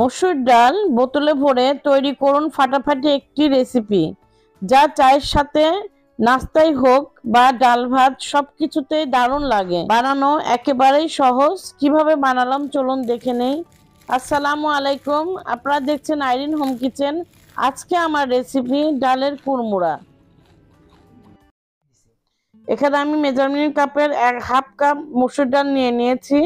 মসুর ডাল বোতলে ভরে তৈরি করুন ফাটাফাটি একটি রেসিপি, যা চায়ের সাথে, নাস্তাই হোক বা ডাল ভাত সবকিছুতেই দারুণ লাগে। বানানো একেবারেই সহজ। কিভাবে বানালাম চলুন দেখে নেই। আসসালামু আলাইকুম, আপনারা দেখছেন আইরিন হোম কিচেন। আজকে আমার রেসিপি ডালের কুড়মুড়া। এখানে আমি মেজারমেন্ট কাপের হাফ কাপ মসুর ডাল নিয়ে নিয়েছি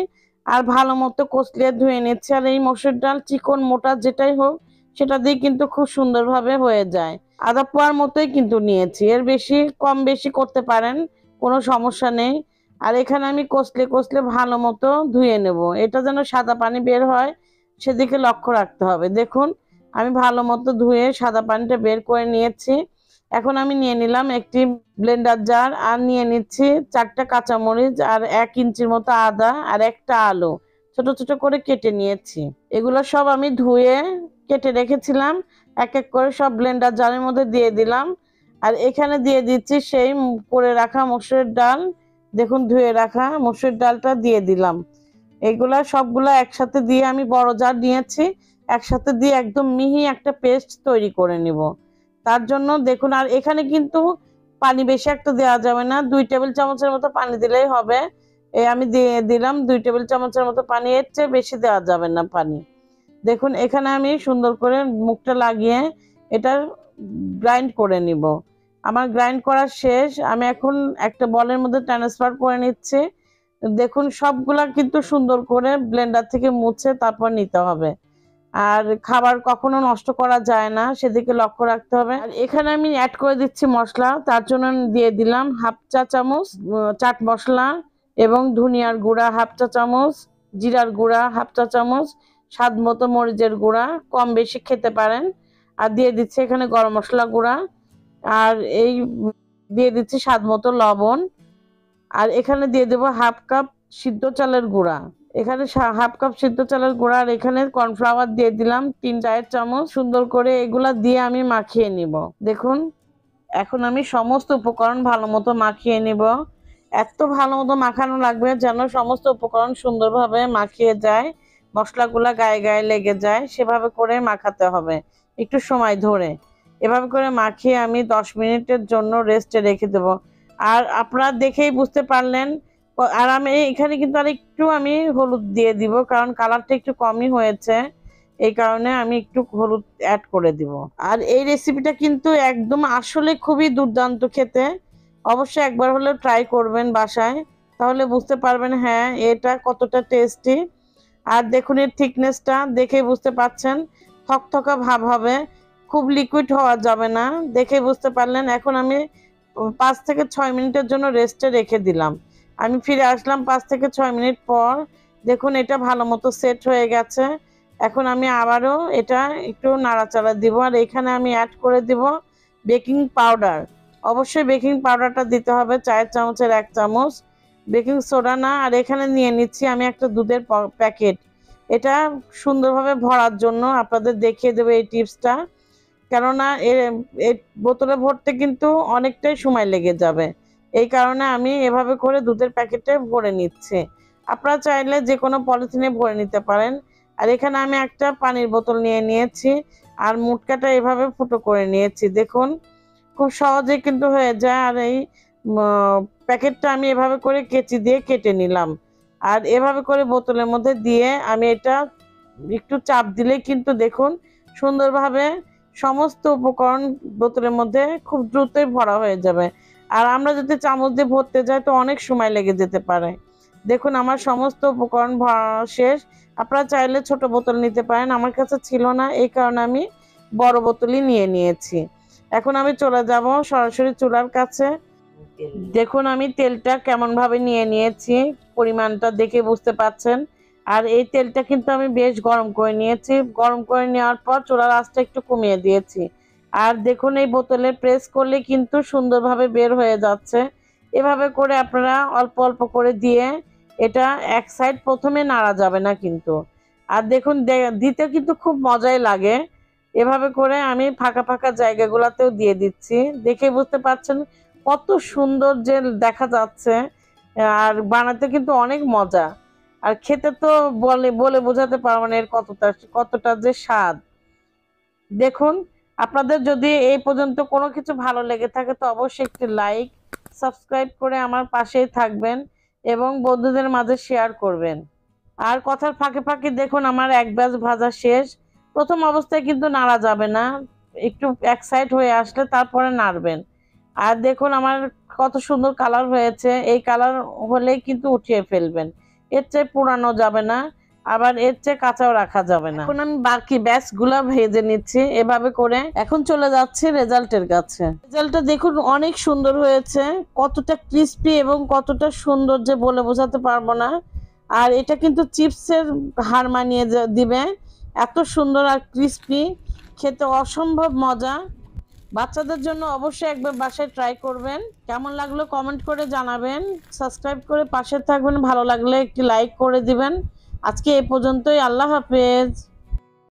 আর ভালো মতো কষলিয়ে ধুয়ে নিচ্ছি। আর এই মসুর ডাল চিকন মোটা যেটাই হোক সেটা দিয়ে কিন্তু খুব সুন্দরভাবে হয়ে যায়। আধা পোয়ার মতোই কিন্তু নিয়েছি, এর বেশি কম বেশি করতে পারেন, কোনো সমস্যা নেই। আর এখানে আমি কষলে কষলে ভালো মতো ধুয়ে নেব, এটা যেন সাদা পানি বের হয় সেদিকে লক্ষ্য রাখতে হবে। দেখুন আমি ভালো মতো ধুয়ে সাদা পানিটা বের করে নিয়েছি। এখন আমি নিয়ে নিলাম একটি ব্লেন্ডার জার আর নিয়ে নিচ্ছি 4টা কাঁচামরিচ আর 1 ইঞ্চির মতো আদা আর একটা আলু ছোট ছোট করে কেটে নিয়েছি। এগুলো সব আমি ধুয়ে কেটে রেখেছিলাম, এক এক করে সব ব্লেন্ডার জারের মধ্যে দিয়ে দিলাম। আর এখানে দিয়ে দিচ্ছি সেই করে রাখা মসুর ডাল। দেখুন ধুয়ে রাখা মসুর ডালটা দিয়ে দিলাম। এগুলা সবগুলা একসাথে দিয়ে আমি বড় জার নিয়েছি, একসাথে দিয়ে একদম মিহি একটা পেস্ট তৈরি করে নিব। তার জন্য দেখুন, আর এখানে কিন্তু পানি বেশি একটা দেওয়া যাবে না, 2 টেবিল চামচের মতো পানি দিলেই হবে। আমি দিয়ে দিলাম 2 টেবিল চামচের মতো পানি, এর চেয়ে বেশি দেওয়া যাবে না পানি। দেখুন এখানে আমি সুন্দর করে মুখটা লাগিয়ে এটা গ্রাইন্ড করে নিব। আমার গ্রাইন্ড করা শেষ, আমি এখন একটা বলের মধ্যে ট্রান্সফার করে নিচ্ছি। দেখুন সবগুলা কিন্তু সুন্দর করে ব্লেন্ডার থেকে মুছে তারপর নিতে হবে। আর খাবার কখনো নষ্ট করা যায় না, সেদিকে লক্ষ্য রাখতে হবে। আর এখানে আমি অ্যাড করে দিচ্ছি মশলা, তার জন্য দিয়ে দিলাম হাফ চা চামচ চাট মশলা এবং ধনিয়ার গুঁড়া হাফ চা চামচ, জিরার গুঁড়া হাফ চা চামচ, স্বাদ মতো মরিচের গুঁড়া, কম বেশি খেতে পারেন। আর দিয়ে দিচ্ছি এখানে গরম মশলা গুঁড়া, আর এই দিয়ে দিচ্ছি স্বাদ মতো লবণ। আর এখানে দিয়ে দেবো হাফ কাপ সিদ্ধ চালের গুঁড়া, এখানে হাফ কাপ সিদ্ধ চালের গুঁড়া। আর এখানে কর্নফ্লাওয়ার দিয়ে দিলাম 3 চায়ের চামচ। সুন্দর করে এগুলা দিয়ে আমি মাখিয়ে নিব। দেখুন এখন আমি সমস্ত উপকরণ ভালো মতো মাখিয়ে নিব। এত ভালো মতো মাখানো লাগবে যেন সমস্ত উপকরণ সুন্দরভাবে মাখিয়ে যায়, মশলাগুলা গায়ে গায়ে লেগে যায়, সেভাবে করে মাখাতে হবে একটু সময় ধরে। এভাবে করে মাখিয়ে আমি 10 মিনিটের জন্য রেস্টে রেখে দেব। আর আপনারা দেখেই বুঝতে পারলেন। আর আমি এখানে কিন্তু আর একটু আমি হলুদ দিয়ে দিব, কারণ কালারটা একটু কমই হয়েছে, এই কারণে আমি একটু হলুদ অ্যাড করে দিব। আর এই রেসিপিটা কিন্তু একদম আসলে খুবই দুর্দান্ত খেতে। অবশ্যই একবার হলেও ট্রাই করবেন বাসায়, তাহলে বুঝতে পারবেন হ্যাঁ এটা কতটা টেস্টি। আর দেখুন এর থিকনেসটা দেখে বুঝতে পাচ্ছেন, থকথকা ভাব হবে, খুব লিকুইড হওয়া যাবে না, দেখে বুঝতে পারলেন। এখন আমি 5 থেকে 6 মিনিটের জন্য রেস্টে রেখে দিলাম। আমি ফিরে আসলাম 5 থেকে 6 মিনিট পর। দেখুন এটা ভালো মতো সেট হয়ে গেছে। এখন আমি আবারও এটা একটু নাড়াচাড়া দিব। আর এখানে আমি অ্যাড করে দিব বেকিং পাউডার। অবশ্যই বেকিং পাউডারটা দিতে হবে, চায়ের চামচের 1 চামচ, বেকিং সোডা না। আর এখানে নিয়ে নিচ্ছি আমি একটা দুধের প্যাকেট, এটা সুন্দরভাবে ভরার জন্য আপনাদের দেখিয়ে দেবো এই টিপসটা, কেননা এর বোতলে ভরতে কিন্তু অনেকটাই সময় লেগে যাবে। এই কারণে আমি এভাবে করে দুধের প্যাকেটে ভরে নিচ্ছি। আপনারা চাইলে যে কোনো পলিথিনে ভরে নিতে পারেন। আর এখানে আমি একটা পানির বোতল নিয়ে নিয়েছি আর মুটকাটা এভাবে ফুটো করে নিয়েছি। দেখুন খুব সহজে কিন্তু হয়ে যায়। আর এই প্যাকেটটা আমি এভাবে করে কেচি দিয়ে কেটে নিলাম। আর এভাবে করে বোতলের মধ্যে দিয়ে আমি এটা একটু চাপ দিলে কিন্তু দেখুন সুন্দরভাবে সমস্ত উপকরণ বোতলের মধ্যে খুব দ্রুতই ভরা হয়ে যাবে। আর আমরা যদি চামচ দিয়ে ভরতে যাই তো অনেক সময় লেগে যেতে পারে। দেখুন আমার সমস্ত উপকরণ ভরা শেষ। আপনারা চাইলে ছোট বোতল নিতে পারেন, আমার কাছে ছিল না, এই কারণে আমি বড় বোতলই নিয়ে নিয়েছি। এখন আমি চলে যাব সরাসরি চুলার কাছে। দেখুন আমি তেলটা কেমন ভাবে নিয়ে নিয়েছি, পরিমাণটা দেখে বুঝতে পাচ্ছেন। আর এই তেলটা কিন্তু আমি বেশ গরম করে নিয়েছি, গরম করে নেওয়ার পর চুলার আঁচটা একটু কমিয়ে দিয়েছি। আর দেখুন এই বোতলে প্রেস করলে কিন্তু সুন্দরভাবে বের হয়ে যাচ্ছে। এভাবে করে আপনারা অল্প অল্প করে দিয়ে এটা এক সাইড প্রথমে নাড়া যাবে না কিন্তু। আর দেখুন দিতে কিন্তু খুব মজাই লাগে। এভাবে করে আমি ফাঁকা ফাঁকা জায়গাগুলোতেও দিয়ে দিচ্ছি, দেখে বুঝতে পারছেন কত সুন্দর যে দেখা যাচ্ছে। আর বানাতে কিন্তু অনেক মজা। আর খেতে তো বলে বলে বোঝাতে পারবো না এর কতটা কতটা যে স্বাদ। দেখুন, আপনাদের যদি এই পর্যন্ত কোনো কিছু ভালো লেগে থাকে তো অবশ্যই একটি লাইক সাবস্ক্রাইব করে আমার পাশেই থাকবেন এবং বন্ধুদের মাঝে শেয়ার করবেন। আর কথার ফাঁকে ফাঁকে দেখুন আমার এক ব্যাচ ভাজা শেষ। প্রথম অবস্থায় কিন্তু নাড়া যাবে না, একটু এক সাইড হয়ে আসলে তারপরে নাড়বেন। আর দেখুন আমার কত সুন্দর কালার হয়েছে, এই কালার হলেই কিন্তু উঠিয়ে ফেলবেন, এর চেয়ে পুরানো যাবে না, আবার এর চেয়ে কাঁচাও রাখা যাবে না। এখন আমি বাকি ব্যাচ গুলা ভেজে নিচ্ছি এভাবে করে। এখন চলে যাচ্ছে রেজাল্টের কাছে। রেজাল্টটা দেখুন অনেক সুন্দর হয়েছে, কতটা ক্রিস্পি এবং কতটা সুন্দর যে বলে বোঝাতে পারবো না। আর এটা কিন্তু চিপসের হার মানিয়ে দিবে, এত সুন্দর আর ক্রিস্পি, খেতে অসম্ভব মজা। বাচ্চাদের জন্য অবশ্যই একবার বাসায় ট্রাই করবেন। কেমন লাগলো কমেন্ট করে জানাবেন, সাবস্ক্রাইব করে পাশে থাকবেন, ভালো লাগলে একটি লাইক করে দিবেন। আজকে এই পর্যন্তই, আল্লাহ হাফেজ।